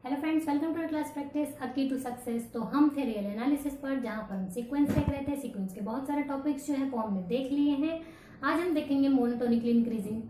Hello friends, welcome to class practice a key to success. तो हम थे real analysis पर, जहां पर हम सीक्वेंस देख रहे थे। सीक्वेंस के बहुत सारे टॉपिक्स जो है वो हमने देख लिए हैं। आज हम देखेंगे मोनोटोनिकली इंक्रीजिंग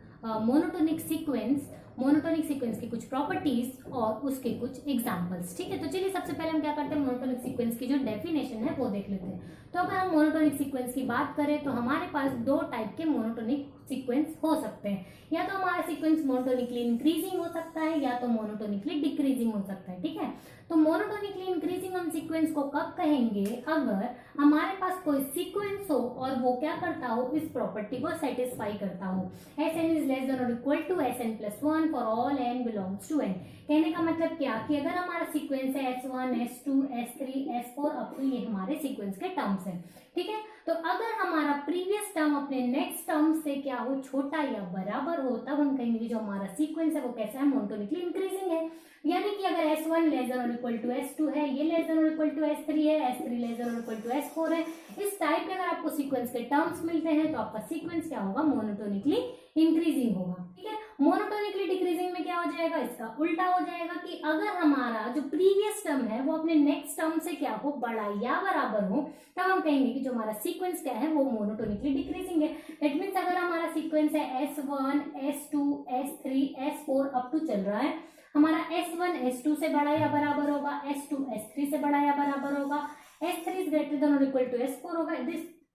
मोनोटोनिक सीक्वेंस की कुछ प्रॉपर्टीज और उसके कुछ एग्जांपल्स। ठीक है, तो चलिए सबसे पहले हम क्या करते हैं, मोनोटोनिक सीक्वेंस की जो डेफिनेशन है वो देख लेते हैं। तो अगर हम मोनोटोनिक सीक्वेंस की बात करें तो हमारे पास दो टाइप के मोनोटोनिक सीक्वेंस हो सकते हैं। या तो हमारा सीक्वेंस मोनोटोनिकली इंक्रीजिंग हो सकता है या तो मोनोटोनिकली डिक्रीजिंग हो सकता है। ठीक है, तो मोनोटोनिकली इंक्रीजिंग हम सीक्वेंस को कब कहेंगे, अगर हमारे पास कोई सीक्वेंस हो और वो क्या करता हो, इस प्रॉपर्टी को सेटिस्फाई करता हो। Sn इज लेस देन और equal to Sn+1 for all n belongs to n। कहने का मतलब क्या कि अगर हमारा सीक्वेंस है S1 S2 S3 S4 up to ये हमारे सीक्वेंस के टर्म्स हैं। ठीक है, तो अगर हमारा प्रीवियस टर्म अपने नेक्स्ट टर्म से क्या हो, छोटा या बराबर हो, तब हम कहेंगे जो हमारा सीक्वेंस है वो कैसा है, मोनोटोनिकली इंक्रीजिंग है। यानी कि अगर S1 लेस देन और इक्वल टू S2 है, ये लेस देन और इक्वल टू S3 है, S3 लेस देन और इक्वल टू S4 है, इस टाइप के अगर आपको सीक्वेंस के टर्म्स मिलते हैं तो आपका सीक्वेंस क्या होगा, मोनोटोनिकली इंक्रीजिंग होगा। ठीक है, मोनोटोनिकली डिक्रीजिंग में क्या हो जाएगा, इसका उल्टा हो जाएगा कि अगर हमारा जो प्रीवियस टर्म है वो अपने नेक्स्ट टर्म से क्या हो, बड़ा या बराबर हो, तब हम कहेंगे कि जो हमारा सीक्वेंस क्या है वो मोनोटोनिकली डिक्रीजिंग है। दैट मींस अगर हमारा सीक्वेंस है S1 S2 S3 S4 up to चल रहा है, हमारा S1 S2 से बड़ा या बराबर होगा, S2 S3 से बड़ा या बराबर होगा, S3 इज ग्रेटर देन और इक्वल टू S4 होगा।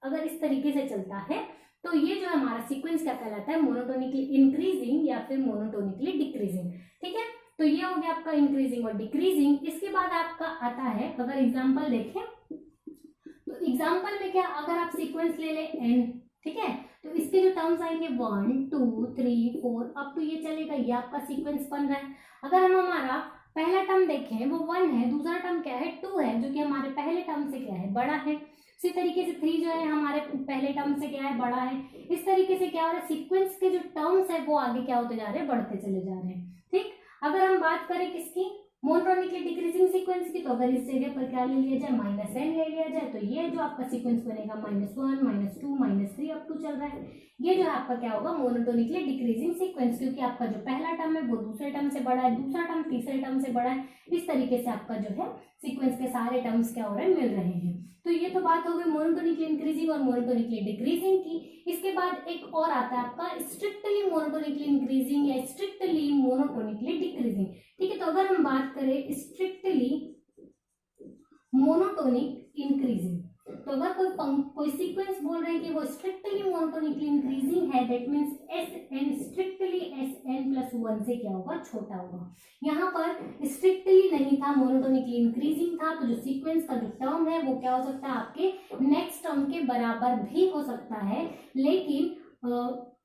अगर इस तरीके से चलता है तो ये जो हमारा सीक्वेंस क्या कहलाता है, मोनोटोनिकली इंक्रीजिंग या फिर मोनोटोनिकली डिक्रीजिंग। ठीक है, तो ये हो गया आपका इंक्रीजिंग और डिक्रीजिंग। इसके बाद आपका आता है, अगर एग्जांपल देखें तो एग्जांपल में क्या, अगर आप सीक्वेंस ले ले n, ठीक है, तो इसके जो टर्म्स आएंगे 1 2 3 4 अप टू ये चलेगा, ये आपका सीक्वेंस बन रहा है। अगर हम हमारा पहला टर्म देखें वो 1 है, दूसरा टर्म क्या है 2 है, जो कि हमारे पहले टर्म से क्या है, बड़ा है। इसी तरीके से 3 जो है हमारे पहले टर्म से क्या है, बड़ा है। इस तरीके से क्या हो रहा है, सीक्वेंस के जो टर्म्स है वो आगे क्या होते जा रहे हैं, बढ़ते चले जा रहे हैं। ठीक, अगर हम बात करें किसकी, मोनोटोनिकली डिक्रीजिंग सीक्वेंस की, तो अगर इस जगह पर क्या ले लिया जाए, -n ले लिया जाए, तो ये जो आपका सीक्वेंस बनेगा -1 -2 -3 अप टू चल रहा है, ये जो है आपका क्या होगा, मोनोटोनिकली डिक्रीजिंग सीक्वेंस, क्योंकि आपका जो पहला टर्म है वो दूसरे टर्म से बड़ा है, दूसरा टर्म तीसरे टर्म से बड़ा है। इस तरीके से आपका जो है सीक्वेंस के सारे टर्म्स क्या हो रहे हैं, मिल रहे हैं। तो ये तो बात हो गई मोनोटोनिकली इंक्रीजिंग और मोनोटोनिकली डिक्रीजिंग की। इसके बाद एक और आता है आपका स्ट्रिक्टली मोनोटोनिकली इंक्रीजिंग या स्ट्रिक्टली मोनोटोनिकली डिक्रीजिंग। ठीक है, तो अगर हम बात करें स्ट्रिक्टली मोनोटोनिक इंक्रीजिंग, तो अगर कोई सीक्वेंस बोल रहे हैं कि वो स्ट्रिक्टली मोनोटोनिकली इंक्रीजिंग है, that means Sn strictly Sn+1 से क्या होगा, छोटा होगा। यहाँ पर स्ट्रिक्टली नहीं था, मोनोटोनिकली इंक्रीजिंग था, तो जो सीक्वेंस का जो टर्म है वो क्या हो सकता है, आपके नेक्स्ट टर्म के बराबर भी हो सकता है। लेकिन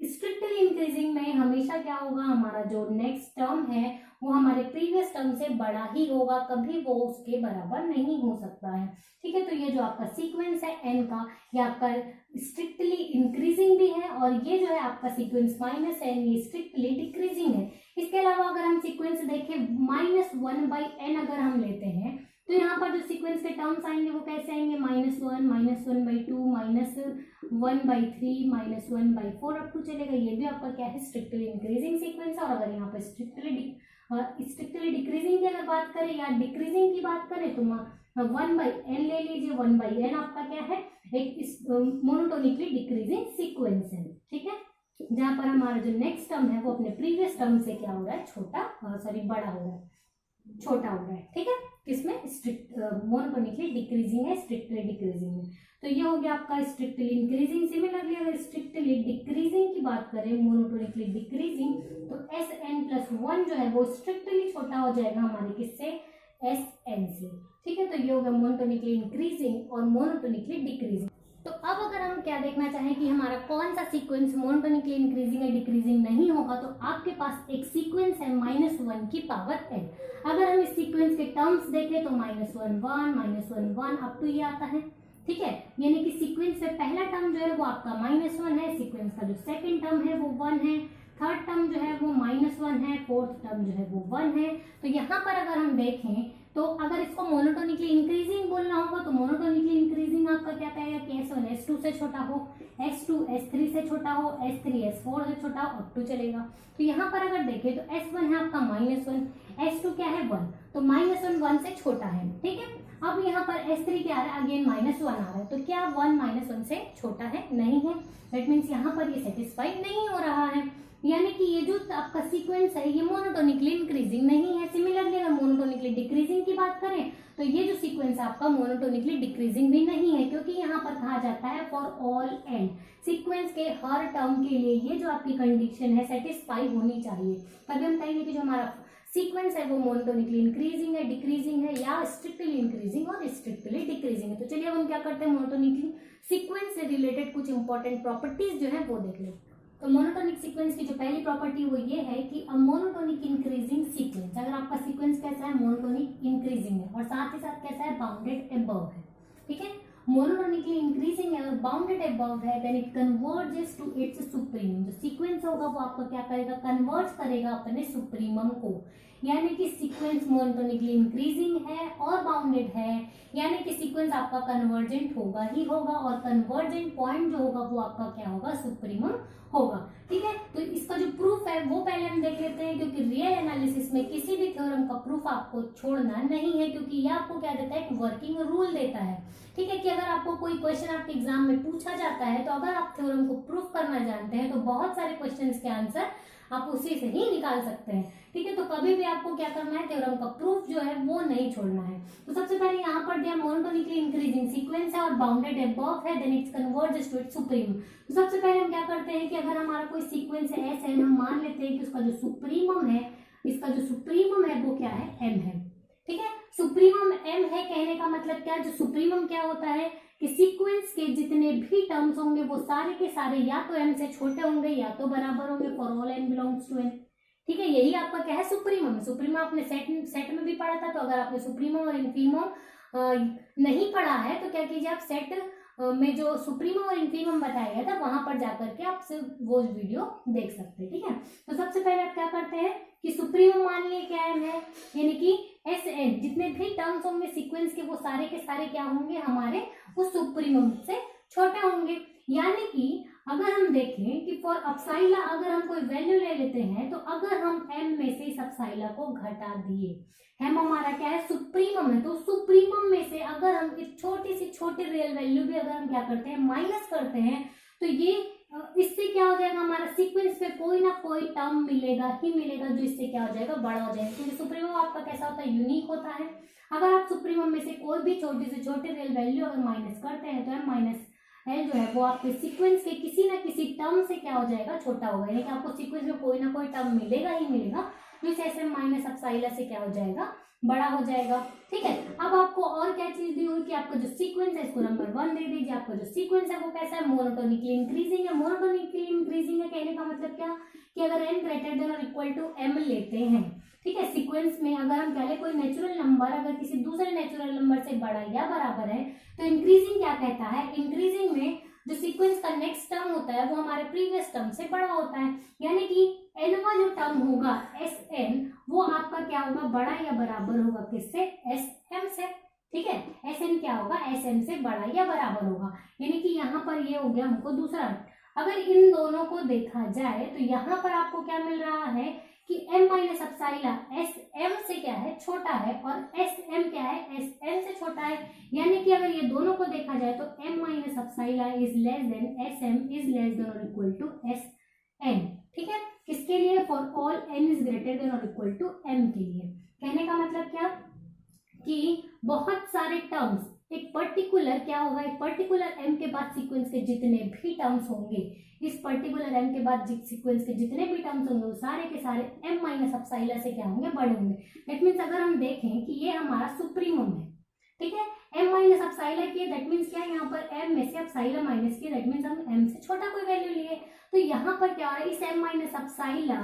स्ट्रिक्टली इंक्रीजिंग में हमेशा क्या होगा, हमारा जो नेक्स्ट टर्म है वो हमारे प्रीवियस टर्म से बड़ा ही होगा, कभी वो उसके बराबर नहीं हो सकता है। ठीक है, तो ये जो आपका सीक्वेंस है n का, ये आपका स्ट्रिक्टली इंक्रीजिंग भी है, और ये जो है आपका सीक्वेंस -n, ये स्ट्रिक्टली डिक्रीजिंग है। इसके अलावा अगर हम सीक्वेंस देखें -1/n अगर हम लेते हैं, तो यहाँ पर जो सीक्वेंस के टर्म्स आएंगे वो कैसे आएंगे, -1 -1/2 -1/3 -1/4 अप टू चलेगा। ये भी आपका क्या है, स्ट्रिक्टली इंक्रीजिंग सीक्वेंस है। और अगर यहाँ पर स्ट्रिक्टली डिक्रीजिंग की अगर बात करें या डिक्रीजिंग की बात करें, तो 1/n ले लीजिए। 1/n आपका क्या है, एक मोनोटोनिकली डिक्रीजिंग सीक्वेंस है। ठीक है, जहां पर हमारा जो नेक्स्ट टर्म है वो अपने प्रीवियस टर्म से क्या हो रहा है, बड़ा हो रहा है, छोटा हो रहा है। ठीक है, किसमें, मोनोटोनिकली डिक्रीजिंग है, स्ट्रिक्टली डिक्रीजिंग में। तो ये हो गया आपका स्ट्रिक्टली इंक्रीजिंग। सिमिलरली अगर स्ट्रिक्टली डिक्रीजिंग की बात करें, मोनोटोनिकली डिक्रीजिंग, तो Sn+1 जो है वो स्ट्रिक्टली छोटा हो जाएगा हमारे किससे, Sn से। ठीक है, तो ये होगा मोनोटोनिकली इंक्रीजिंग और मोनोटोनिकली डिक्रीजिंग। तो अब अगर हम क्या देखना चाहें कि हमारा कौन सा सीक्वेंस मोनोटोनिकली इंक्रीजिंग या डिक्रीजिंग नहीं होगा, तो आपके पास एक सीक्वेंस है -1 की पावर n। अगर हम इस सीक्वेंस के टर्म्स देखें तो -1 1 -1 1 अप टू ये आता है। ठीक है, यानी कि सीक्वेंस में पहला टर्म जो है वो आपका -1 है, सीक्वेंस का जो सेकंड टर्म है वो 1 है, थर्ड टर्म जो है वो -1 है, फोर्थ टर्म जो है वो 1 है। तो यहाँ पर अगर हम देखें तो अगर इसको मोनोटोनिकली इंक्रीजिंग बोलना होगा तो मोनोटोनिकली इंक्रीजिंग आपका क्या कहेगा कि S1 S2 से छोटा हो, S2 S3 से छोटा हो, S3 S4 से छोटा हो, अप टू चलेगा। तो यहाँ पर अगर देखें तो S1 है आपका -1, S2 क्या है 1, तो -1 1 से छोटा है, ठीक है। अब यहाँ पर S3 क्या आ रहा है, अगेन -1 आ रहा है, तो क्या 1 -1 से छोटा है, नहीं है। दैट मीन्स यहाँ पर ये सेटिस्फाई नहीं हो रहा है, यानी कि ये जो आपका सीक्वेंस है ये मोनोटोनिकली इंक्रीजिंग नहीं है। सिमिलरली अगर मोनोटोनिकली डिक्रीजिंग की बात करें तो ये जो सीक्वेंस है आपका मोनोटोनिकली डिक्रीजिंग भी नहीं है, क्योंकि यहाँ पर कहा जाता है फॉर ऑल एंड, सीक्वेंस के हर टर्म के लिए ये जो आपकी कंडीशन है सेटिस्फाई होनी चाहिए, तभी हम कहेंगे कि जो हमारा सीक्वेंस है वो मोनोटोनिकली इंक्रीजिंग है, डिक्रीजिंग है, या स्ट्रिक्टली इंक्रीजिंग और स्ट्रिक्टली डिक्रीजिंग है। तो चलिए अब हम क्या करते हैं, मोनोटोनिकली सीक्वेंस से रिलेटेड कुछ इंपॉर्टेंट प्रॉपर्टीज जो है वो देख लेते हैं। तो मोनोटोनिक सीक्वेंस की जो पहली प्रॉपर्टी वो ये है कि अ मोनोटोनिक इंक्रीजिंग सीक्वेंस, अगर आपका सीक्वेंस कैसा है, मोनोटोनिक इंक्रीजिंग है और साथ ही साथ कैसा है, बाउंडेड अबव है, ठीक है। मोनोटोनिकली इंक्रीजिंग है और बाउंडेड अबव है, then it converges to its supremum. जो सीक्वेंस होगा वो आपका क्या करेगा, कन्वर्ज करेगा अपने सुप्रीमम को, यानी कि सीक्वेंस मोनोटोनिकली इंक्रीजिंग है और बाउंडेड है, यानी कि सीक्वेंस आपका कन्वर्जेंट होगा ही होगा, और कन्वर्जेंट पॉइंट जो होगा वो आपका क्या होगा, सुप्रीमम होगा, ठीक है। तो इसका जो प्रूफ है वो पहले हम देख लेते हैं, क्योंकि रियल एनालिसिस में किसी भी थ्योरम का प्रूफ आपको छोड़ना नहीं है, क्योंकि ये आपको क्या देता है, एक वर्किंग रूल देता है, ठीक है। कि अगर आपको कोई क्वेश्चन आपके एग्जाम में पूछा जाता है तो अगर आप थ्योरम को प्रूफ करना जानते हैं तो बहुत सारे क्वेश्चंस के आंसर आप उसी से ही निकाल सकते हैं, ठीक है। तो कभी भी आपको क्या करना है, थ्योरम का प्रूफ जो है वो नहीं छोड़ना है। तो सबसे पहले यहाँ पर दिया मोनोटोनिकली इंक्रीजिंग सीक्वेंस है और बाउंडेड अबव है, then its converges to its supremum. तो सबसे पहले हम क्या करते हैं कि अगर हमारा कोई सीक्वेंस है एस है, हम मान लेते हैं कि उसका जो सुप्रीमम है, इसका जो सुप्रीमम है वो क्या है, एम है, ठीक है। सुप्रीमम एम है कहने का मतलब क्या, जो सुप्रीमम क्या होता है कि सीक्वेंस के जितने भी टर्म्स होंगे वो सारे के सारे या तो एम से छोटे होंगे या तो बराबर होंगे, for all n belongs to n, ठीक है। यही आपका क्या है, सुप्रीमम। सुप्रीमम आपने सेट में भी पढ़ा था, तो अगर आपने सुप्रीमम और इंफीमम नहीं पढ़ा है तो क्या कीजिए, आप सेट में जो सुप्रीमम और इंफीमम बताया गया था वहां पर जाकर के आप सिर्फ वो वीडियो देख सकते हैं, ठीक है। तो सबसे पहले आप क्या करते हैं कि सुप्रीमम मान लिए क्या है, यानी कि एस एन, जितने भी टर्म्स होंगे सीक्वेंस के वो सारे के सारे क्या होंगे, हमारे उस सुप्रीमम से छोटे होंगे। यानी कि अगर हम देखें कि फॉर अपसाइला अगर हम कोई वैल्यू ले लेते हैं, तो अगर हम एम में से इस अपसाइला को घटा दिए, एम हमारा क्या है, सुप्रीमम है, तो सुप्रीमम में से अगर हम एक छोटी सी छोटी रियल वैल्यू भी अगर हम क्या करते हैं, माइनस करते हैं, तो ये इससे क्या हो जाएगा, हमारा सीक्वेंस में कोई ना कोई टर्म मिलेगा ही मिलेगा जो इससे क्या हो जाएगा, बड़ा हो जाएगा। क्योंकि सुप्रीमम आपका कैसा होता है, यूनिक होता है। अगर आप सुप्रीमम में से कोई भी छोटी से छोटी रियल वैल्यू अगर माइनस करते हैं तो एम माइनस एल जो है वो आपके सीक्वेंस के किसी ना किसी टर्म से क्या हो जाएगा, छोटा होगा, यानी कि आपको सीक्वेंस में कोई ना कोई टर्म मिलेगा ही मिलेगा जो इस एस एम माइनस अपसाइला से क्या हो जाएगा, बड़ा हो जाएगा, ठीक है। अब आपको और क्या चीज दी हुई कि आपका जो सीक्वेंस है इसको नंबर 1 दे दीजिए। आपका जो सीक्वेंस है वो कैसा है, मोनोटोनिकली इंक्रीजिंग है। मोनोटोनिकली इंक्रीजिंग है कहने का मतलब क्या, कि अगर n ग्रेटर देन और इक्वल टू m लेते हैं, ठीक है, सीक्वेंस में अगर हम पहले कोई नेचुरल नंबर अगर किसी दूसरे नेचुरल नंबर से बड़ा या बराबर है तो इंक्रीजिंग क्या कहता है, इंक्रीजिंग में जो सीक्वेंस का नेक्स्ट टर्म होता है वो हमारे प्रीवियस टर्म से बड़ा होता है, यानी कि एनवा जो टर्म होगा एस एन वो आपका क्या होगा, बड़ा या बराबर होगा किससे, एस एम से, ठीक है। एस एन क्या होगा, एस एम से बड़ा या बराबर होगा, यानी कि यहाँ पर ये हो गया हमको दूसरा। अगर इन दोनों को देखा जाए तो यहाँ पर आपको क्या मिल रहा है कि m माइनस अपसाइला एस एम से क्या है, छोटा है, और एस एम क्या है, एस एम से छोटा है। यानी कि अगर ये दोनों को देखा जाए तो m minus epsilon is less than S M is less than और इक्वल टू एस एन, ठीक है। किसके लिए, for all n is greater than और इक्वल टू m के लिए। कहने का मतलब क्या कि बहुत सारे टर्म्स एक पर्टिकुलर क्या होगा, एक पर्टिकुलर m के बाद सीक्वेंस के जितने भी टर्म्स होंगे, इस पर्टिकुलर m के बाद सीक्वेंस के जितने भी टर्म्स होंगे वो सारे के सारे m माइनस अपसाइला से क्या होंगे, बड़े होंगे। दैट मीन्स अगर हम देखें कि ये हमारा सुप्रीमम है, ठीक है, m माइनस अपसाइला किए, दैट मीन्स क्या, यहाँ पर m में से अपसाइला माइनस किए, दैट मीन्स हम m से छोटा कोई वैल्यू लिए, तो यहाँ पर क्या हो रहा है, इस m माइनस अपसाइला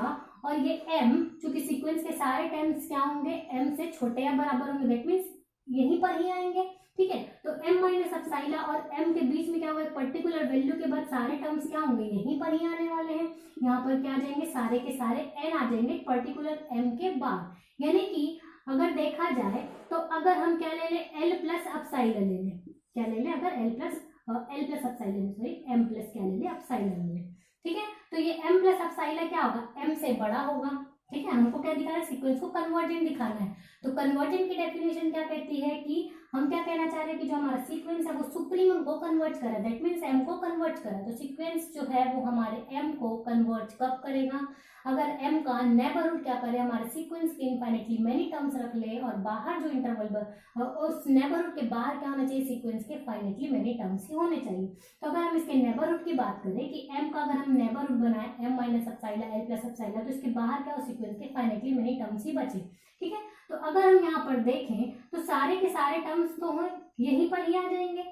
और ये m चूंकि सीक्वेंस के सारे टर्म्स क्या होंगे, m से छोटे या बराबर होंगे, दैट मीन्स यहीं पर ही आएंगे, ठीक है। तो m माइनस अपसाइला और m के बीच में क्या होगा, पर्टिकुलर वैल्यू के बाद सारे टर्म्स क्या होंगे, यहीं पर ही आने वाले हैं। यहाँ पर क्या आ जाएंगे, सारे के सारे n आ जाएंगे पर्टिकुलर m के बाद, यानी कि अगर देखा जाए तो अगर हम क्या ले लें, एल प्लस अपसाइलर ले लें, क्या ले लें, अगर L plus epsilon, sorry M plus क्या ले लें, अपसाइलर ले लें, ठीक है। तो ये एम प्लस अपसाइलर क्या होगा, एम से बड़ा होगा, ठीक है। हमको क्या दिखाना है, सीक्वेंस को कन्वर्जेंट दिखाना है। तो कन्वर्जेंट की डेफिनेशन क्या कहती है कि हम क्या कहना चाह रहे हैं कि जो हमारा सीक्वेंस है वो सुप्रीमम को कन्वर्ट करे, दैट मीन्स एम को कन्वर्ट करे। तो सीक्वेंस जो है वो हमारे एम को कन्वर्ट कब करेगा, अगर एम का नेबरहुड क्या करे, हमारे सीक्वेंस के इनफाइनेटली मेनी टर्म्स रख ले और बाहर जो इंटरवल उस नेबरहुड के बाहर क्या होना चाहिए, सीक्वेंस के फाइनेटली मेनी टर्म्स ही होने चाहिए। तो अगर हम इसके नेबरहुड की बात करें कि एम का अगर हम नेबरहुड बनाए एम माइनस अपसाइलर एल प्लस अपसाइलर, तो इसके बाहर क्या हो, सीक्वेंस के फाइनेटली मेनी टर्म्स ही बचे, ठीक है। तो अगर हम यहाँ पर देखें तो सारे के सारे टर्म्स तो हम यहीं पर ही आ जाएंगे,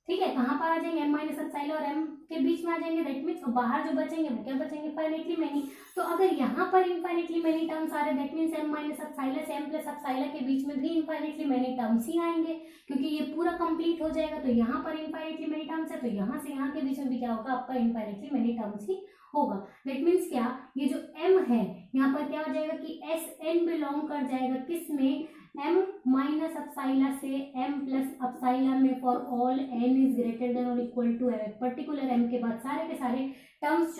ठीक है। कहाँ पर आ जाएंगे, एम माइनस अपसाइलर और एम के बीच में आ जाएंगे, दैट मीन्स, और बाहर जो बचेंगे वो क्या बचेंगे, फाइनेटली मेनी। तो अगर यहाँ पर इनफाइनेटली मेनी टर्म्स आ रहे, दैट मीन्स एम माइनस अपसाइलर से एम प्लस अपसाइलर के बीच में भी इनफाइनेटली मेनी टर्म्स ही आएंगे, क्योंकि ये पूरा कंप्लीट हो जाएगा। तो यहाँ पर इनफाइनेटली मेनी टर्म्स है, तो यहाँ से यहाँ के बीच में भी क्या होगा, आपका इनफाइनेटली मेनी टर्म्स ही होगा। दैट मीन्स क्या, ये जो m है यहाँ पर क्या हो जाएगा कि एस एन बिलोंग कर जाएगा किस में, m माइनस अपसाइलर से m प्लस अपसाइलर में, for all n is greater than और equal to m। Particular m के बाद सारे के सारे टर्म्स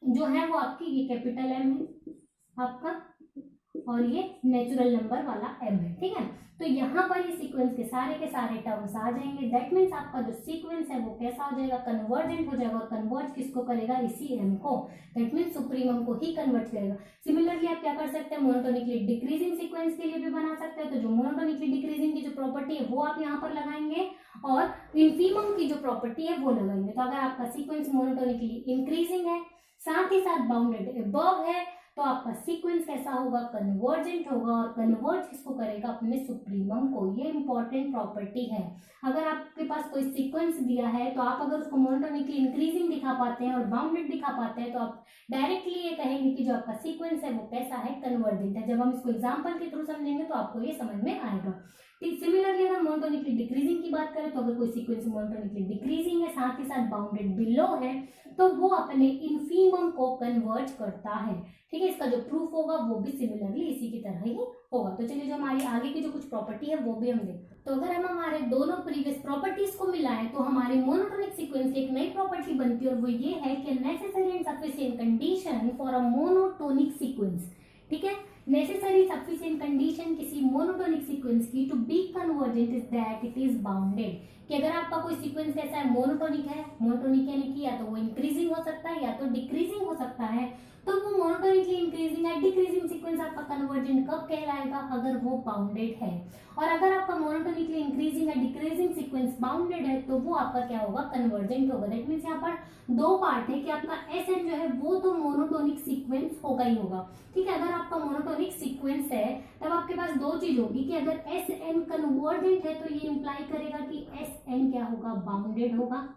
जो है वो आपकी, ये कैपिटल M है आपका और ये नेचुरल नंबर वाला m है, ठीक है। तो यहाँ पर ये सीक्वेंस के सारे टर्म्स आ जाएंगे, दैट मीन्स आपका जो सीक्वेंस है वो कैसा हो जाएगा, कन्वर्जेंट हो जाएगा। और कन्वर्ज किसको करेगा, इसी m को, दैट मीन्स सुप्रीमम को ही कन्वर्ट करेगा। सिमिलरली आप क्या कर सकते हैं, मोनोटोनिकली डिक्रीजिंग सीक्वेंस के लिए भी बना सकते हैं। तो जो मोनोटोनिकली डिक्रीजिंग की जो प्रॉपर्टी है वो आप यहाँ पर लगाएंगे और इन्फीमम की जो प्रॉपर्टी है वो लगाएंगे। तो अगर आपका सीक्वेंस मोनोटोनिकली इंक्रीजिंग है साथ ही साथ बाउंडेड अबव है, तो आपका सीक्वेंस कैसा होगा, कन्वर्जेंट होगा। और कन्वर्ज किसको करेगा, अपने सुप्रीमम को। ये इंपॉर्टेंट प्रॉपर्टी है। अगर आपके पास कोई सीक्वेंस दिया है तो आप अगर उसको मोनोटोनिकली इंक्रीजिंग दिखा पाते हैं और बाउंडेड दिखा पाते हैं, तो आप डायरेक्टली ये कहेंगे कि जो आपका सीक्वेंस है वो कैसा है, कन्वर्जेंट है। जब हम इसको एग्जाम्पल के थ्रू समझेंगे तो आपको ये समझ में आएगा। सिमिलरली अगर मोनोटोनिकली डिक्रीजिंग की बात करें, तो अगर कोई सीक्वेंस मोनोटोनिकली डिक्रीजिंग है साथ ही साथ बाउंडेड बिलो है, तो वो अपने इन्फीमम को कन्वर्ज करता है, ठीक है। इसका जो प्रूफ होगा वो भी सिमिलरली इसी की तरह ही होगा। तो चलिए जो हमारी आगे की जो कुछ प्रॉपर्टी है वो भी हम देखते हैं। तो अगर हम हमारे दोनों प्रीवियस प्रॉपर्टीज को मिलाएं तो हमारी मोनोटोनिक सीक्वेंस की एक नई प्रॉपर्टी बनती है और वो ये है कि necessary and sufficient condition for a monotonic sequence, ठीक है। नेसेसरी सफिशिएंट कंडीशन किसी मोनोटोनिक सीक्वेंस की to be convergent is that it is bounded, कि अगर आपका कोई सीक्वेंस कैसा है, मोनोटोनिक है, मोनोटोनिक यानी कि या तो वो इंक्रीजिंग हो सकता है या तो डिक्रीजिंग हो सकता है, तो वो मोनोटोनिकली इंक्रीजिंग या डिक्रीजिंग सीक्वेंस आपका कन्वर्जेंट कब कहलाएगा, अगर वो बाउंडेड है। और अगर आपका मोनोटोनिकली इंक्रीजिंग या डिक्रीजिंग सीक्वेंस बाउंडेड है तो वो आपका क्या होगा, कन्वर्जेंट होगा। दैट मीन्स यहाँ पर दो पार्ट है कि आपका एस एन जो है वो तो मोनोटोनिक सीक्वेंस होगा ही होगा, ठीक है। अगर आपका मोनोटोनिक सीक्वेंस है तब आपके पास दो चीज होगी कि अगर एस एन कन्वर्जेंट है तो ये इंप्लाई करेगा कि एस एन क्या होगा, बाउंडेड होगा।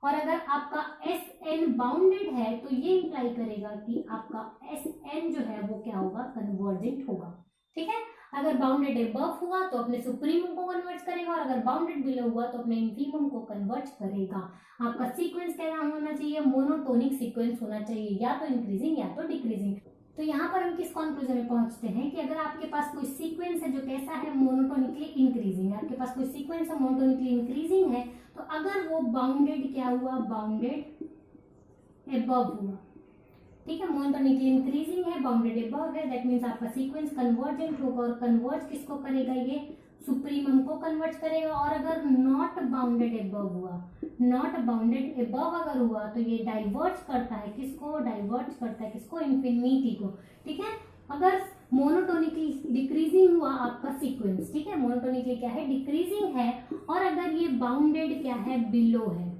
और अगर आपका एस एन बाउंडेड है तो ये इंप्लाई करेगा कि आपका एस एन जो है वो क्या होगा, कन्वर्जेंट होगा, ठीक है। अगर बाउंडेड अबव हुआ तो अपने सुप्रीमम को कन्वर्ट करेगा और अगर बाउंडेड बिलो हुआ तो अपने इन्फीमम को कन्वर्ट करेगा। आपका सीक्वेंस क्या होना चाहिए, मोनोटोनिक सीक्वेंस होना चाहिए, या तो इंक्रीजिंग या तो डिक्रीजिंग। तो यहाँ पर हम किस कॉन्क्लूजन में पहुंचते हैं कि अगर आपके पास कोई सीक्वेंस है जो कैसा है, मोनोटोनिकली इंक्रीजिंग है, आपके पास कोई सीक्वेंस है मोनोटोनिकली इंक्रीजिंग है, तो अगर वो बाउंडेड क्या हुआ, बाउंडेड अबव हुआ, ठीक है। मोनोटोनिकली इंक्रीजिंग है, बाउंडेड अबव है, दैट मीन्स आपका सीक्वेंस कन्वर्जेंट होगा। और कन्वर्ज किसको करेगा, ये सुप्रीमम को कन्वर्ट करेगा। और अगर नॉट बाउंडेड अबव हुआ, नॉट बाउंडेड अबव अगर हुआ तो ये डाइवर्ज करता है किसको, डाइवर्ज करता है किसको, इंफिनिटी को, ठीक है। अगर मोनोटोनिकली डिक्रीजिंग हुआ आपका सीक्वेंस, ठीक है, मोनोटोनिकली क्या है, डिक्रीजिंग है, और अगर ये बाउंडेड क्या है, बिलो है,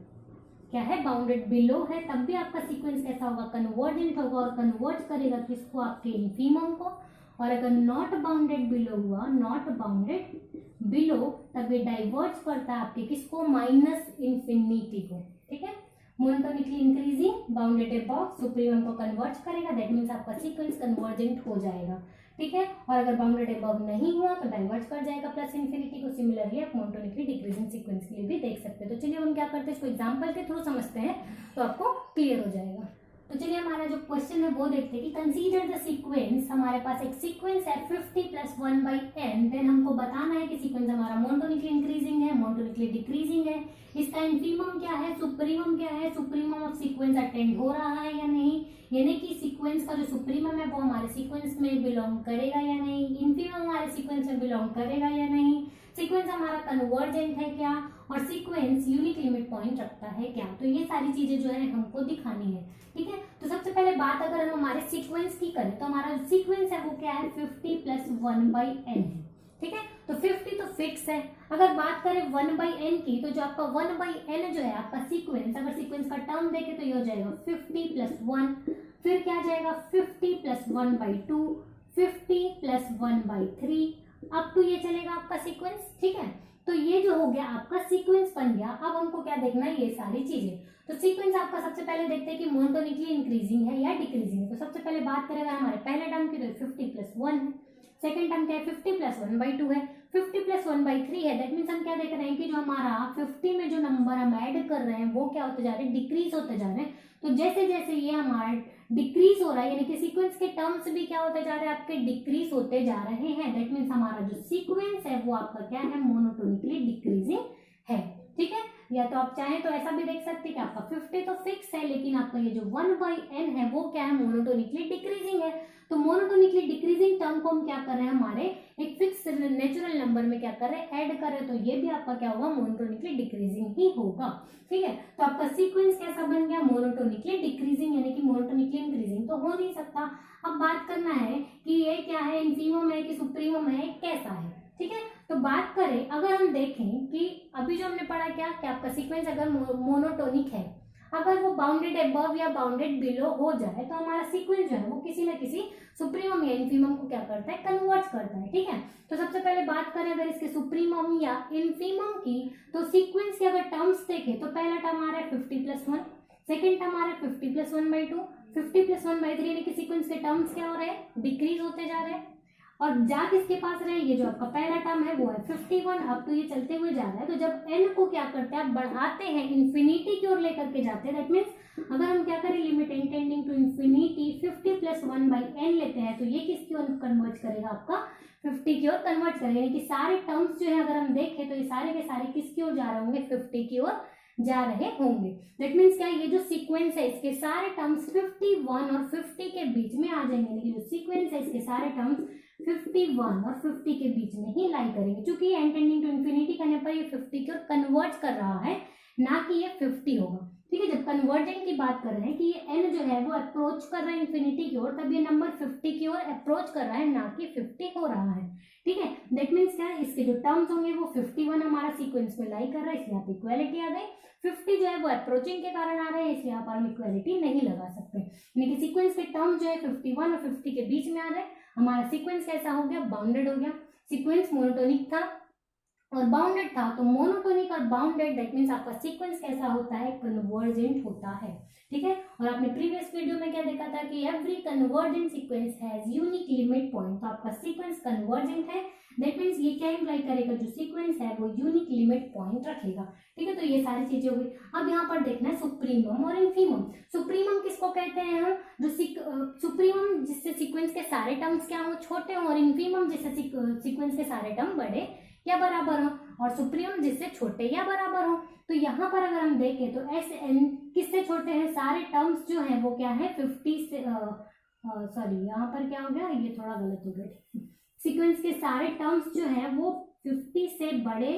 क्या है, बाउंडेड बिलो है, तब भी आपका सीक्वेंस कैसा होगा, कन्वर्जेंट होगा। और कन्वर्ज करेगा किसको, आपके इन्फीमम को। और अगर नॉट बाउंडेड बिलो हुआ, नॉट बाउंडेड बिलो, तब ये डाइवर्ज करता है आपके किसको, माइनस इंफिनिटी को, ठीक है। Monotonically increasing, bounded above, supremum को कन्वर्ज करेगा, दैट मीन्स आपका सीक्वेंस कन्वर्जेंट हो जाएगा, ठीक है। और अगर बाउंडेड अबव नहीं हुआ तो डाइवर्ज कर जाएगा प्लस इंफिनिटी को। सिमिलरली आप मोनोटोनिकली डिक्रीजिंग सीक्वेंस के लिए भी देख सकते हैं। तो चलिए हम क्या करते हैं, इसको एग्जांपल के थ्रू समझते हैं तो आपको क्लियर हो जाएगा। तो चलिए हमारा जो क्वेश्चन है वो देखते हैं कि कंसीडर द सीक्वेंस, हमारे पास एक सीक्वेंस है 50 + 1/n, देन हमको बताना है कि सीक्वेंस हमारा मोनोटोनिकली इंक्रीजिंग है, मोनोटोनिकली डिक्रीजिंग है, इसका इनफीमम क्या है, सुप्रीमम क्या है, सुप्रीमम ऑफ सीक्वेंस अटेंड हो रहा है या नहीं, यानी कि सीक्वेंस का जो सुप्रीमम है वो हमारे सीक्वेंस में बिलोंग करेगा या नहीं, इनफीमम हमारे सीक्वेंस में बिलोंग करेगा या नहीं, सीक्वेंस हमारा कन्वर्जेंट है क्या, और सीक्वेंस यूनिक लिमिट पॉइंट रखता है क्या। तो ये सारी चीजें जो है हमको दिखानी है, ठीक है। तो सबसे पहले बात अगर हम हमारे सीक्वेंस की करें तो हमारा सीक्वेंस है वो क्या है, 50 + 1/n है, ठीक है। तो 50 तो फिक्स है। अगर बात करें 1/n की, तो जो आपका 1/n जो है आपका सीक्वेंस, अगर सीक्वेंस का टर्म देखे तो ये हो जाएगा 50 + 1, फिर क्या जाएगा 50 + 1/2, 50 + 1/3, अप टू ये चलेगा आपका सीक्वेंस, ठीक है। तो ये जो हो गया आपका सीक्वेंस बन गया। अब हमको क्या देखना है, ये सारी चीजें। तो सीक्वेंस आपका सबसे पहले देखते हैं कि मोनोटोनिकली इंक्रीजिंग है या डिक्रीजिंग है। तो सबसे पहले बात करें अगर हमारे पहले टर्म की, तो 50 + 1 है, सेकंड टर्म क्या है 50 + 1/2 है, 50 + 1/3 है। दैट मीन्स हम क्या देख रहे हैं कि जो हमारा 50 में जो नंबर हम ऐड कर रहे हैं वो क्या होते जा रहे हैं, डिक्रीज होते जा रहे हैं। तो जैसे जैसे ये हमारा डिक्रीज हो रहा है, यानी कि सीक्वेंस के टर्म्स भी क्या होते जा रहे हैं, आपके डिक्रीज होते जा रहे हैं। दैट मीन्स हमारा जो सीक्वेंस है वो आपका क्या है, मोनोटोनिकली डिक्रीजिंग है, ठीक है। या तो आप चाहें तो ऐसा भी देख सकते हैं कि आपका 50 तो फिक्स है, लेकिन आपका ये जो 1/n है वो क्या है, मोनोटोनिकली डिक्रीजिंग है। तो मोनोटोनिकली डिक्रीजिंग टर्म को हम क्या कर रहे हैं, हमारे एक फिक्स नेचुरल नंबर में क्या कर रहे हैं, ऐड कर रहे हैं। तो ये भी आपका क्या होगा, मोनोटोनिकली डिक्रीजिंग ही होगा, ठीक है। तो आपका सीक्वेंस कैसा बन गया, मोनोटोनिकली डिक्रीजिंग, यानी कि मोनोटोनिकली इंक्रीजिंग तो हो नहीं सकता। अब बात करना है कि ये क्या है, इनफीमम है कि सुप्रीमम है, कैसा है, ठीक है। तो बात करें, अगर हम देखें कि अभी जो हमने पढ़ा क्या कि आपका सीक्वेंस अगर मोनोटोनिक है, अगर वो बाउंडेड अबव या बाउंडेड बिलो हो जाए तो हमारा सीक्वेंस जो है वो किसी न किसी सुप्रीमम या इनफीमम को क्या करता है, कन्वर्ट करता है, ठीक है। तो सबसे पहले बात करें अगर इसके सुप्रीमम या इनफीमम की, तो सीक्वेंस के अगर टर्म्स देखें तो पहला टर्म आ रहा है 50 + 1, सेकेंड टर्म आ रहा है 50 + 1/2, 50 + 1/3, यानी कि सीक्वेंस के टर्म्स क्या हो रहे हैं, डिक्रीज होते जा रहे हैं। और जा किसके पास रहे, ये जो आपका पहला टर्म है वो है 51, अब तो ये चलते हुए जा रहा है। तो जब n को क्या करते हैं, आप बढ़ाते हैं, इन्फिनिटी की ओर लेकर के जाते हैं। दैट मीन्स अगर हम क्या करें, limit n tending to infinity 50 + 1/n लेते हैं, तो ये किसकी ओर कन्वर्ट करेगा, आपका 50 की ओर कन्वर्ट करेगा। यानी कि सारे टर्म्स जो है अगर हम देखें तो ये सारे के सारे किसकी ओर जा रहे होंगे, 50 की ओर जा रहे होंगे। दैट मीन्स क्या, ये जो सीक्वेंस है इसके सारे टर्म्स 51 और 50 के बीच में आ जाएंगे। यानी कि जो सीक्वेंस है इसके सारे टर्म्स 51 और 50 के बीच में ही लाई करेंगे। क्योंकि ये n टेंडिंग टू इन्फिनिटी करने पर ये 50 की ओर कन्वर्ट कर रहा है, ना कि ये 50 होगा, ठीक है। जब कन्वर्जेंट की बात कर रहे हैं कि ये n जो है वो अप्रोच कर रहा है इन्फिनिटी की ओर, तब ये नंबर 50 की ओर अप्रोच कर रहा है, ना कि 50 हो रहा है, ठीक है। दैट मीन्स क्या है, इसके जो टर्म्स होंगे वो 51 हमारा सीक्वेंस में लाई कर रहा है, इसलिए आप इक्वालिटी आ गई। 50 जो है वो अप्रोचिंग के कारण आ रहे हैं, इसलिए यहाँ पर हम इक्वालिटी नहीं लगा सकते। यानी कि सीक्वेंस के टर्म जो है 51 और 50 के बीच में आ रहे हैं। हमारा सीक्वेंस कैसा हो गया, बाउंडेड हो गया। सीक्वेंस मोनोटोनिक था और बाउंडेड था, तो मोनोटोनिक और बाउंडेड दैट मीन्स आपका सीक्वेंस कैसा होता है, कन्वर्जेंट होता है, ठीक है। और आपने प्रीवियस वीडियो में क्या देखा था कि every convergent sequence has unique limit point. तो आपका सीक्वेंस कन्वर्जेंट है, दैट मीन्स ये क्या इंप्लाई करेगा, जो सीक्वेंस है वो यूनिक लिमिट पॉइंट रखेगा, ठीक है। तो ये सारी चीजें हो गई। अब यहाँ पर देखना है सुप्रीमम और इनफीमम। सुप्रीमम किसको कहते हैं हम, जो सुप्रीमम जिससे सीक्वेंस के सारे टर्म्स क्या हो, छोटे हो, और इनफीमम जिससे सीक्वेंस के सारे टर्म बड़े या बराबर हो, और सुप्रीमम जिससे छोटे या बराबर हो। तो यहाँ पर अगर हम देखें तो SN किससे छोटे हैं, सारे टर्म्स जो हैं वो क्या है 50 से सॉरी यहाँ पर क्या हो गया, ये थोड़ा गलत हो गया। सीक्वेंस के सारे टर्म्स जो हैं वो 50 से बड़े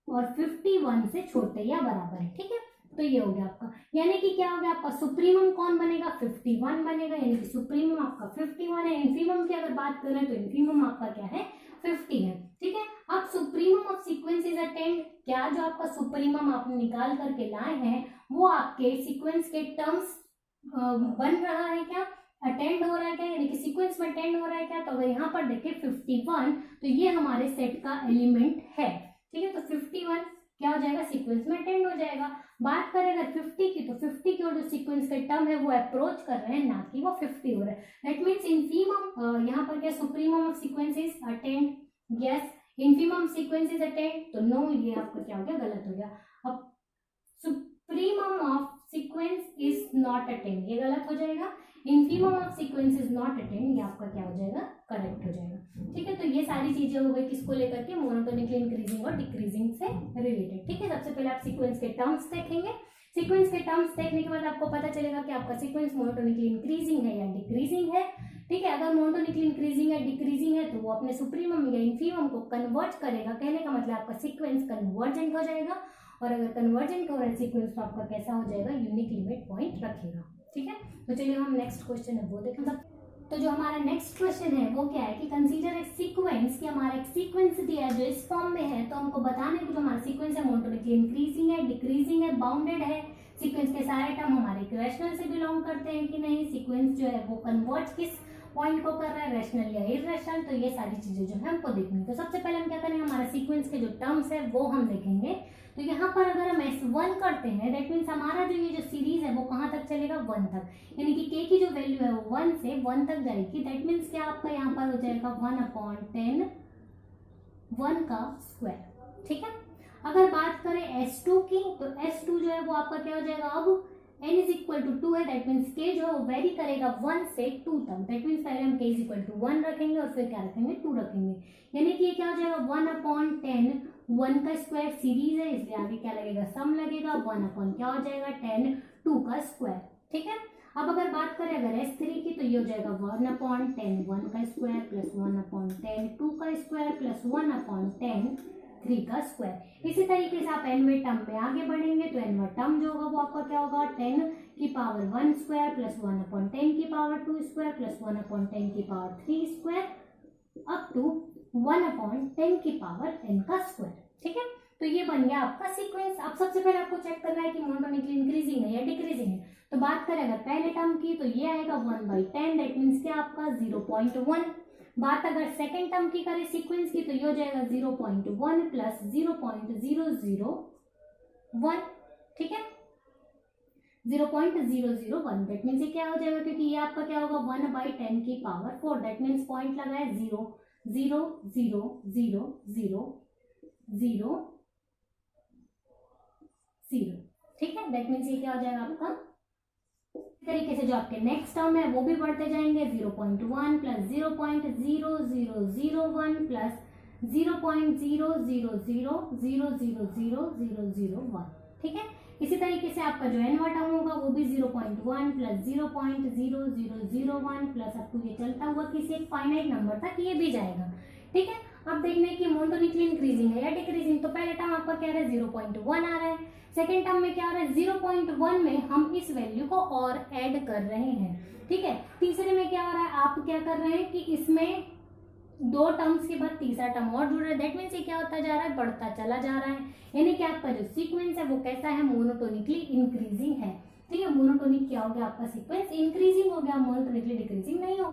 और 51 से छोटे या बराबर है, ठीक है। तो ये हो गया आपका, यानी कि क्या हो गया आपका, सुप्रीमम कौन बनेगा, 51 बनेगा, यानी कि सुप्रीमम आपका 51 है। इनफीमम की अगर बात करें तो इनफीमम आपका क्या है, 50 है, ठीक है। अब supremum of sequence is attend, क्या जो आपका सुप्रीमम आप निकाल करके लाए हैं वो आपके सीक्वेंस के टर्म्स बन रहा है क्या, अटेंड हो रहा है क्या, यानी कि सीक्वेंस में अटेंड हो रहा है क्या। तो अगर यहाँ पर देखें 51, तो ये हमारे सेट का एलिमेंट है, ठीक है। तो 51 क्या हो जाएगा, सीक्वेंस में अटेंड हो जाएगा। बात करें अगर 50 की, तो 50 की और जो सीक्वेंस के टर्म है वो अप्रोच कर रहे हैं, ना कि वो 50 हो रहा है। दैट मीन्स इनफीमम यहाँ पर क्या, supremum of sequences attend, yes. Infimum sequences attend, तो नो, ये आपका क्या हो गया, गलत हो गया। अब supremum of sequence is not attend, ये गलत हो जाएगा। Infimum of sequence is not attend, ये आपका क्या हो जाएगा, करेक्ट हो जाएगा। ठीक है, तो ये सारी चीजें हो गई किसको लेकर के, मोनोटोनिकली इंक्रीजिंग और डिक्रीजिंग से रिलेटेड। ठीक है, सबसे पहले आप सीक्वेंस के टर्म्स देखेंगे। सीक्वेंस के टर्म्स देखने के बाद आपको पता चलेगा कि आपका सीक्वेंस मोनोटोनिकली इंक्रीजिंग है या डिक्रीजिंग है। ठीक है, अगर मोनोटोनिकली इंक्रीजिंग है डिक्रीजिंग है तो वो अपने सुप्रीमम या इन्फीमम को कन्वर्ट करेगा। कहने का मतलब आपका सीक्वेंस कन्वर्जेंट हो जाएगा, और अगर कन्वर्जेंट हो रहा है सीक्वेंस तो आपका कैसा हो जाएगा, यूनिक लिमिट पॉइंट रखेगा। ठीक है, तो चलिए हम नेक्स्ट क्वेश्चन है वो देखें। तो जो हमारा नेक्स्ट क्वेश्चन है वो क्या है कि कंसीडर एक सीक्वेंस, कि हमारा एक सीक्वेंस दिया है जो इस फॉर्म में है, तो हमको बताना है कि जो हमारा सीक्वेंस है मोनोटोनिकली इंक्रीजिंग है, डिक्रीजिंग है, बाउंडेड है। सीक्वेंस के सारे टर्म हमारे रैशनल से बिलोंग करते हैं कि नहीं, सीक्वेंस जो है वो कन्वर्ट किस पॉइंट को कर रहा है, रैशनल या इररेशनल। तो ये सारी चीजें जो है हमको देखनी। तो सबसे पहले हम क्या करेंगे, हमारा सीक्वेंस के जो टर्म्स है वो हम देखेंगे। तो यहाँ पर अगर हम S1 करते हैं दैट मीन्स हमारा जो ये जो सीरीज है वो कहाँ तक चलेगा, 1 तक, यानी कि k की जो वैल्यू है वो 1 से 1 तक जाएगी। दैट मीन्स क्या आपका यहाँ पर हो जाएगा 1/10 1 का स्क्वायर। ठीक है, अगर बात करें S2 की, तो S2 जो है वो आपका क्या हो जाएगा, अब n इज इक्वल टू 2 है, दैट मीन्स k जो है वो वेरी करेगा 1 से 2 तक। दैट मीन्स पहले हम k इज इक्वल टू 1 रखेंगे और फिर क्या रखेंगे, 2 रखेंगे, यानी कि ये क्या हो जाएगा 1/10 1 का स्क्वायर सीरीज है, इसलिए आगे क्या लगेगा, सम लगेगा, 1 क्या हो जाएगा 10 2 का स्क्वायर। ठीक है, अब अगर बात करें अगर S3 की, तो ये हो जाएगा 1/10 1 का स्क्वायर प्लस 1/10 2 का स्क्वायर प्लस 1/10 3 का स्क्वायर। इसी तरीके से आप nवें टर्म में आगे बढ़ेंगे तो nवां टर्म जो होगा वो आपका क्या होगा, 10 की पावर 1 स्क्वायर प्लस 1/10 की पावर 2 स्क्वायर प्लस 1/10 की पावर 3 स्क्वायर अप टू 1/10 की पावर n का स्क्वायर। ठीक है, तो ये बन गया आपका सीक्वेंस। अब सबसे पहले आपको चेक करना है कि मोनोटोनिकली इंक्रीजिंग है या डिक्रीजिंग है। तो बात करें अगर पहले टर्म की, तो ये आएगा 1/10, दैट मीन्स क्या आपका 0.1। बात अगर सेकेंड टर्म की करें सीक्वेंस की, तो ये हो जाएगा 0.1 प्लस 0.001। ठीक है, 0.001, दैट मीन्स ये क्या हो जाएगा, क्योंकि ये आपका क्या होगा 1/10 की पावर 4, दैट मीन्स पॉइंट लगा है 0 0 0 0 0 0 0। ठीक है, दैट मीन्स ये क्या हो जाएगा आपका। इस तरीके से जो आपके नेक्स्ट टर्म है वो भी बढ़ते जाएंगे, 0.1 प्लस 0.0001 प्लस 0.000000001। ठीक है, इसी तरीके से आपका जो nवां टर्म होगा वो भी 0.1 प्लस 0.0001 प्लस आपको ये चलता हुआ किसी एक फाइनाइट नंबर तक ये भी जाएगा। ठीक है, अब देखना है कि मोनोटोनिकली इंक्रीजिंग है या डिक्रीजिंग। तो पहले टर्म आपका क्या है 0.1 आ रहा है, सेकेंड टर्म में क्या आ रहा है 0.1 में हम इस वैल्यू को और ऐड कर रहे हैं। ठीक है, तीसरे में क्या हो रहा है, आप क्या कर रहे हैं कि इसमें 2 टर्म्स के बाद तीसरा टर्म और जुड़ रहा है, दैट मीन्स ये क्या होता जा रहा है, बढ़ता चला जा रहा है, यानी कि आपका जो सीक्वेंस है वो कैसा है, मोनोटोनिकली इंक्रीजिंग है। ठीक है, मोनोटोनिक क्या हो गया आपका सीक्वेंस इंक्रीजिंग हो गया, मोनोटोनिकली डिक्रीजिंग नहीं हो।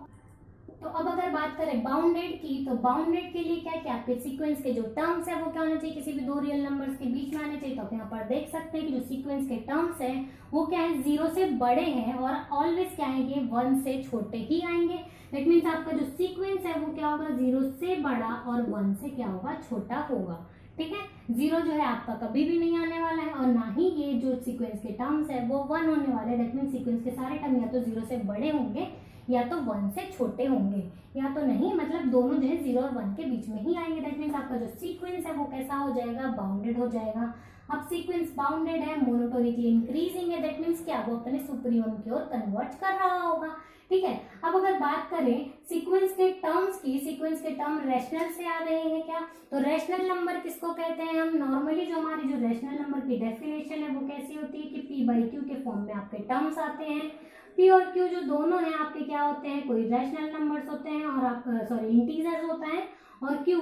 तो अब अगर बात करें बाउंडेड की, तो बाउंडेड के लिए क्या क्या आपके सीक्वेंस के जो टर्म्स है वो क्या होना चाहिए, किसी भी 2 रियल नंबर्स के बीच में आने चाहिए। तो आप यहाँ पर देख सकते हैं कि जो सीक्वेंस के टर्म्स है वो क्या है 0 से बड़े हैं और ऑलवेज क्या आएंगे 1 से छोटे ही आएंगे। दैट मीन्स आपका जो सीक्वेंस है वो क्या होगा 0 से बड़ा और 1 से क्या होगा छोटा होगा। ठीक है, 0 जो है आपका कभी भी नहीं आने वाला है और ना ही ये जो सीक्वेंस के टर्म्स है वो 1 होने वाले। दैट मीन्स सीक्वेंस के सारे टर्म या तो 0 से बड़े होंगे या तो 1 से छोटे होंगे, या तो नहीं, मतलब दोनों जो है 0 और 1 के बीच में ही आएंगे। दैट मीन्स आपका जो सीक्वेंस है वो कैसा हो जाएगा, बाउंडेड हो जाएगा। अब सीक्वेंस बाउंडेड है, मोनोटोनिकली इंक्रीजिंग है, दैट मीन्स क्या वो अपने सुप्रीमम की ओर कन्वर्ट कर रहा होगा। ठीक है, अब अगर बात करें सीक्वेंस के टर्म्स की, सीक्वेंस के टर्म रैशनल से आ रहे हैं क्या, तो रैशनल नंबर किसको कहते हैं हम, नॉर्मली जो हमारी जो रैशनल नंबर की डेफिनेशन है वो कैसी होती है कि p/q के फॉर्म में आपके टर्म्स आते हैं। p और q जो दोनों हैं आपके क्या होते हैं, कोई रैशनल नंबर्स होते हैं और आप इंटीजर्स होता है, और q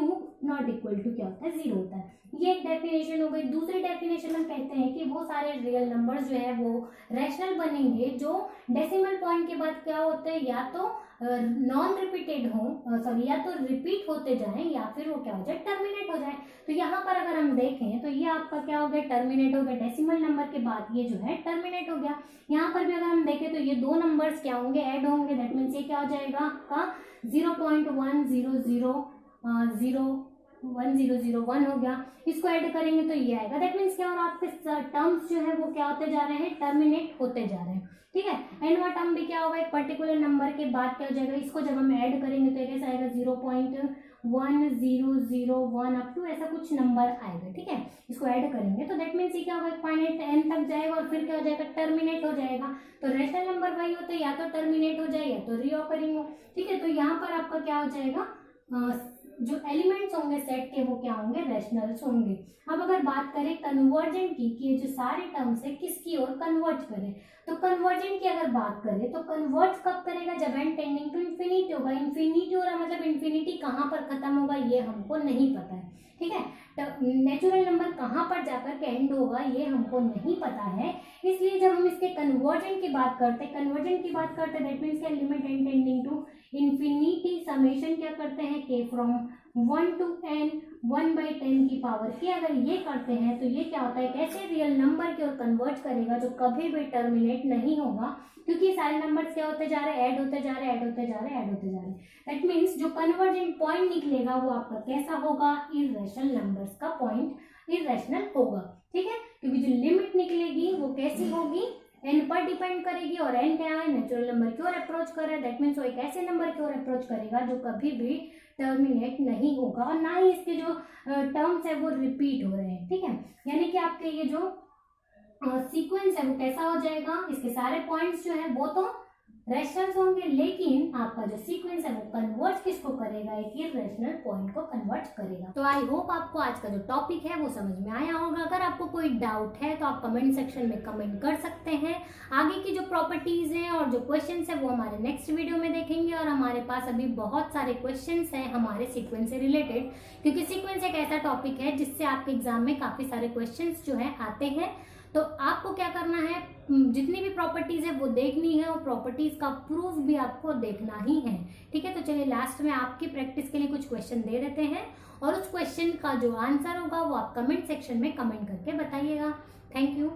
नॉट इक्वल टू क्या होता है 0 होता है। ये एक डेफिनेशन हो गई। दूसरी डेफिनेशन हम कहते हैं कि वो सारे रियल नंबर्स जो है वो रैशनल बनेंगे जो डेसिमल पॉइंट के बाद क्या होते हैं, या तो नॉन रिपीटेड हो, या तो रिपीट होते जाएं या फिर वो क्या हो जाए टर्मिनेट हो जाए। तो यहाँ पर अगर हम देखें तो ये आपका क्या हो गया, टर्मिनेट हो गया, डेसिमल नंबर के बाद ये जो है टर्मिनेट हो गया। यहाँ पर भी अगर हम देखें तो ये 2 नंबर्स क्या होंगे, ऐड होंगे। दैट मीन्स ये क्या हो जाएगा आपका 0.1000 1001 हो गया, इसको ऐड करेंगे तो ये आएगा। दैट मीन्स क्या, और आपके टर्म्स जो है वो क्या होते जा रहे हैं, टर्मिनेट होते जा रहे हैं, ठीक है। एंड वाला टर्म भी क्या होगा, एक पर्टिकुलर नंबर के बाद क्या हो जाएगा, इसको जब हम ऐड करेंगे तो कैसा आएगा, 0.1001 अप टू ऐसा कुछ नंबर आएगा, ठीक है। इसको ऐड करेंगे तो दैट मीन्स ये क्या होगा, फाइनाइट एन तक जाएगा और फिर क्या हो जाएगा, टर्मिनेट हो जाएगा। तो रेशनल नंबर वही होते हैं, या तो टर्मिनेट हो जाए या तो रीऑकरिंग हो, ठीक है। तो यहाँ पर आपका क्या हो जाएगा, जो एलिमेंट्स होंगे सेट के वो क्या होंगे, रैशनल्स होंगे। अब अगर बात करें कन्वर्जेंट की, कि ये जो सारे टर्म्स है किसकी ओर कन्वर्ज करें, तो कन्वर्जेंट की अगर बात करें तो कन्वर्ज कब करेगा, जब एन टेंडिंग टू इन्फिनिटी होगा। इन्फिनिटी हो रहा मतलब इन्फिनिटी कहाँ पर खत्म होगा ये हमको नहीं पता है, ठीक है। नेचुरल नंबर कहाँ पर जाकर के एंड होगा ये हमको नहीं पता है, इसलिए जब हम इसके कन्वर्जेंट की बात करते हैं, दैट मीन्स क्या, limit n tending to infinity summation क्या करते हैं, के फ्रॉम 1 to n 1/10 की पावर के, अगर ये करते हैं तो ये क्या होता है, एक ऐसे रियल नंबर की ओर कन्वर्ट करेगा जो कभी भी टर्मिनेट नहीं होगा, क्योंकि सारे नंबर्स क्या होते जा रहे हैं, ऐड होते जा रहे हैं। दैट मीन्स जो कन्वर्जेंट पॉइंट निकलेगा वो आपका कैसा होगा, इर्रेशनल नंबर्स का पॉइंट इर्रेशनल होगा, ठीक है। क्योंकि जो लिमिट निकलेगी वो कैसी होगी, एन पर डिपेंड करेगी, और एन क्या है, नेचुरल नंबर की ओर अप्रोच कर रहा है। दैट मीन्स वो एक ऐसे नंबर की ओर अप्रोच करेगा जो कभी भी टर्मिनेट नहीं होगा, और ना ही इसके जो टर्म्स है वो रिपीट हो रहे हैं, ठीक है। यानी कि आपके ये जो सीक्वेंस है वो कैसा हो जाएगा, इसके सारे पॉइंट्स जो है वो तो रैशनल्स होंगे, लेकिन आपका जो सीक्वेंस है वो कन्वर्ट किसको करेगा, एक इर्रेशनल पॉइंट को कन्वर्ट करेगा। तो आई होप आपको आज का जो टॉपिक है वो समझ में आया होगा। अगर आपको कोई डाउट है तो आप कमेंट सेक्शन में कमेंट कर सकते हैं। आगे की जो प्रॉपर्टीज हैं और जो क्वेश्चंस है वो हमारे नेक्स्ट वीडियो में देखेंगे, और हमारे पास अभी बहुत सारे क्वेश्चंस हैं हमारे सीक्वेंस से रिलेटेड, क्योंकि सीक्वेंस एक ऐसा टॉपिक है जिससे आपके एग्जाम में काफी सारे क्वेश्चंस जो है आते हैं। तो आपको क्या करना है, जितनी भी प्रॉपर्टीज है वो देखनी है, और प्रॉपर्टीज का प्रूफ भी आपको देखना ही है, ठीक है। तो चलिए लास्ट में आपकी प्रैक्टिस के लिए कुछ क्वेश्चन दे देते हैं, और उस क्वेश्चन का जो आंसर होगा वो आप कमेंट सेक्शन में कमेंट करके बताइएगा। Thank you.